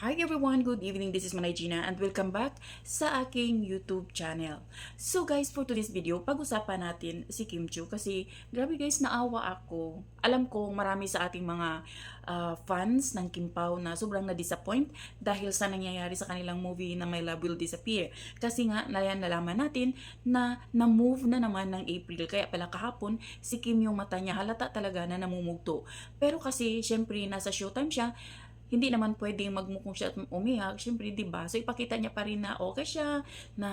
Hi everyone, good evening. This is Manay Gina and welcome back sa aking YouTube channel. So guys, for today's video, pag-usapan natin si Kim Chiu kasi grabe guys, naawa ako. Alam ko marami sa ating mga fans ng Kim Pao na sobrang na-disappoint dahil sa nangyayari sa kanilang movie na My Love Will Disappear. Kasi nga, nalaman natin na na-move na naman ng April. Kaya pala kahapon, si Kim yung mata niya halata talaga na namumugto. Pero kasi, syempre, nasa showtime siya, hindi naman pwedeng magmukong siya at umiyak, syempre, 'di ba? So ipakita niya pa rin na okay siya, na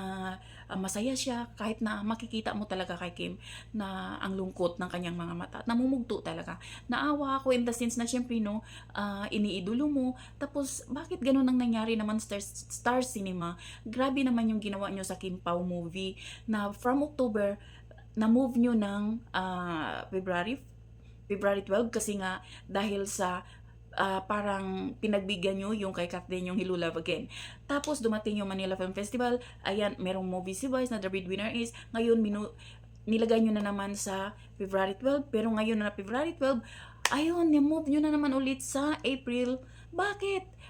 masaya siya kahit na makikita mo talaga kay Kim na ang lungkot ng kanyang mga mata. At namumugto talaga. Naawa ako in the sense na syempre no, iniidolo mo. Tapos bakit ganun ang nangyari naman Star Cinema? Grabe naman yung ginawa niyo sa Kim Pao movie na from October na move niyo ng February 12 kasi nga dahil sa parang pinagbigyan nyo yung kay Kathleen yung Hello Love Again. Tapos dumating yung Manila Film Festival, ayan, merong movie si Vice na the breadwinner is, ngayon nilagay nyo na naman sa February 12, pero ngayon na February 12, ayun, ni-move nyo na naman ulit sa April. Bakit?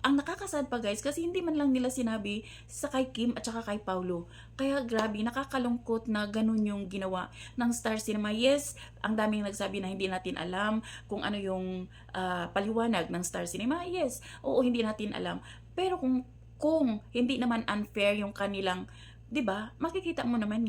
Ang nakakasad pa guys, kasi hindi man lang nila sinabi sa kay Kim at saka kay Paulo. Kaya grabe, nakakalungkot na ganun yung ginawa ng Star Cinema. Yes, ang daming nagsabi na hindi natin alam kung ano yung paliwanag ng Star Cinema. Yes, oo, hindi natin alam. Pero kung hindi naman unfair yung kanilang, 'di ba? Makikita mo naman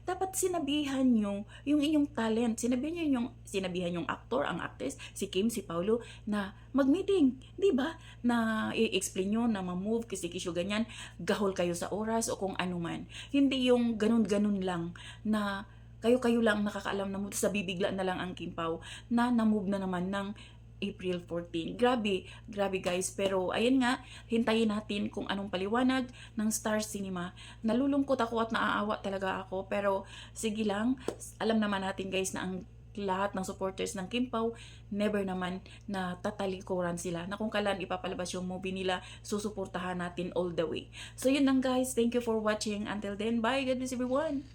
dapat sinabihan nyo yung inyong talent. Sinabihan yung actor, ang actress, si Kim, si Paulo na mag-meeting, 'di ba? Na i-explain nyo na ma-move kasi kisyo ganyan, gahol kayo sa oras o kung ano man. Hindi yung ganun-ganun lang na kayo-kayo lang nakakaalam na sa bibigla na lang ang Kim Pao na na-move na naman ng April 14. Grabe guys. Pero ayun nga, hintayin natin kung anong paliwanag ng Star Cinema. Nalulungkot ako at naaawa talaga ako. Pero sige lang, alam naman natin guys na ang lahat ng supporters ng Kim Pao, never naman na tatalikuran sila. Na kung kailan ipapalabas yung movie nila, susuportahan natin all the way. So yun lang guys. Thank you for watching. Until then, bye. God bless everyone.